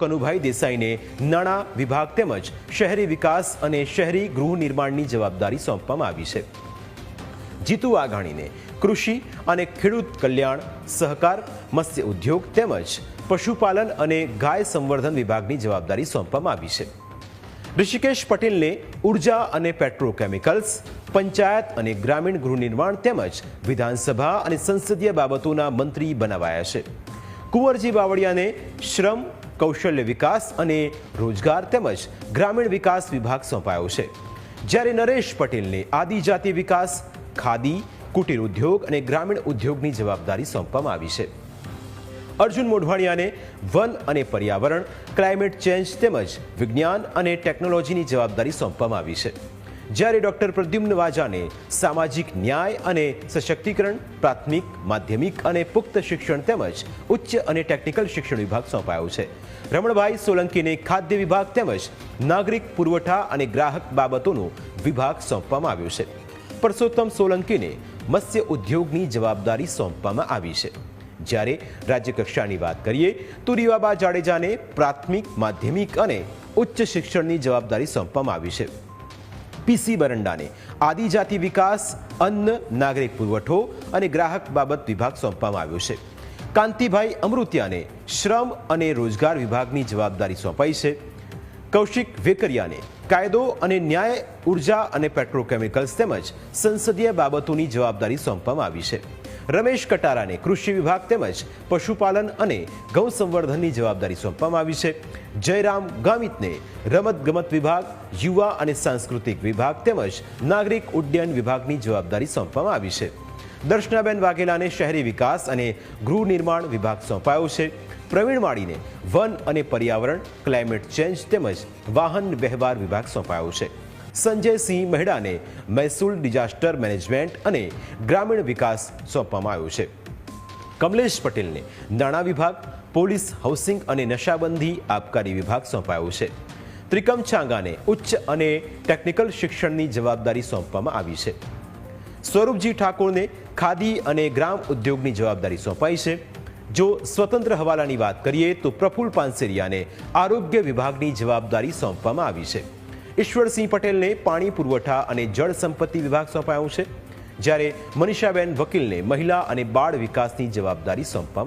કનુભાઈ દેસાઈને નાણાં વિભાગ તેમજ શહેરી વિકાસ અને શહેરી ગૃહ નિર્માણની જવાબદારી સોંપવામાં આવી છે। જીતુ વાઘાણીને કૃષિ અને ખેડૂત કલ્યાણ, સહકાર, મત્સ્ય ઉદ્યોગ તેમજ પશુપાલન અને ગાય સંવર્ધન વિભાગની જવાબદારી સોંપવામાં આવી છે। ઋષિકેશ પટેલને ઉર્જા અને પેટ્રોકેમિકલ્સ, પંચાયત અને ગ્રામીણ ગૃહ નિર્માણ તેમજ વિધાનસભા અને સંસદીય બાબતોના મંત્રી બનાવાયા છે। કુંવરજી બાવળિયાને શ્રમ, કૌશલ્ય વિકાસ અને રોજગાર તેમજ ગ્રામીણ વિકાસ વિભાગ સોંપાયો છે, જ્યારે નરેશ પટેલને આદિજાતિ વિકાસ, ખાદી, કુટીર ઉદ્યોગ અને ગ્રામીણ ઉદ્યોગની જવાબદારી સોંપવામાં આવી છે। અર્જુન મોઢવાડિયાને વન અને પર્યાવરણ, ક્લાઇમેટ ચેન્જ તેમજ વિજ્ઞાન અને ટેકનોલોજીની જવાબદારી સોંપવામાં આવી છે, જ્યારે ડોક્ટર પ્રદ્યુમ્ન વાજાને સામાજિક ન્યાય અને સશક્તિકરણ, પ્રાથમિક, માધ્યમિક અને પુખ્ત શિક્ષણ તેમજ ઉચ્ચ અને ટેકનિકલ શિક્ષણ વિભાગ સોંપાયો છે। રમણભાઈ સોલંકીને ખાદ્ય વિભાગ તેમજ નાગરિક પુરવઠા અને ગ્રાહક બાબતોનો વિભાગ સોંપવામાં આવ્યો છે। પરસોત્તમ સોલંકીને મત્સ્ય ઉદ્યોગની જવાબદારી સોંપવામાં આવી છે, જ્યારે રાજ્યકક્ષાની વાત કરીએ તો રીવાબા જાડેજાને પ્રાથમિક, માધ્યમિક અને ઉચ્ચ શિક્ષણની જવાબદારી સોંપવામાં આવી છે। પીસી બરંડાને આદિજાતિ વિકાસ, અન્ન, નાગરિક પુરવઠો અને ગ્રાહક બાબત વિભાગ સોંપવામાં આવ્યો છે। કાંતિભાઈ અમૃતિયાને શ્રમ અને રોજગાર વિભાગની જવાબદારી સોંપાઈ છે। કૌશિક વેકરિયાને કાયદો અને ન્યાય, ઉર્જા અને પેટ્રોકેમિકલ્સ તેમજ સંસદીય બાબતોની જવાબદારી સોંપવામાં આવી છે। રમેશ કટારાને કૃષિ વિભાગ તેમજ પશુપાલન અને ગૌ સંવર્ધનની જવાબદારી સોંપવામાં આવી છે। જયરામ ગામિતને રમતગમત વિભાગ, યુવા અને સાંસ્કૃતિક વિભાગ તેમજ નાગરિક ઉડ્ડયન વિભાગની જવાબદારી સોંપવામાં આવી છે। દર્શનાબેન વાઘેલાને શહેરી વિકાસ અને ગૃહ નિર્માણ વિભાગ સોંપાયો છે। પ્રવીણ માળીને વન અને પર્યાવરણ, ક્લાઇમેટ ચેન્જ તેમજ વાહન વ્યવહાર વિભાગ સોંપાયો છે। સંજયસિંહ મહેડાને મહેસૂલ, ડિઝાસ્ટર મેનેજમેન્ટ અને ગ્રામીણ વિકાસ સોંપવામાં આવ્યો છે। કમલેશ પટેલને નાણાં વિભાગ, પોલીસ, હાઉસિંગ અને નશાબંધી આબકારી વિભાગ સોંપાયો છે। ત્રિકમ છાંગાને ઉચ્ચ અને ટેકનિકલ શિક્ષણની જવાબદારી સોંપવામાં આવી છે। સ્વરૂપજી ઠાકોરને ખાદી અને ગ્રામ ઉદ્યોગની જવાબદારી સોંપાઈ છે। જો સ્વતંત્ર હવાલાની વાત કરીએ તો પ્રફુલ્લ પાનસેરિયાને આરોગ્ય વિભાગની જવાબદારી સોંપવામાં આવી છે। ઈશ્વરસિંહ પટેલને પાણી પુરવઠા અને જળ સંપત્તિ વિભાગ સોંપાયો છે, જ્યારે મનીષાબેન વકીલને મહિલા અને બાળ વિકાસની જવાબદારી સોંપવામાં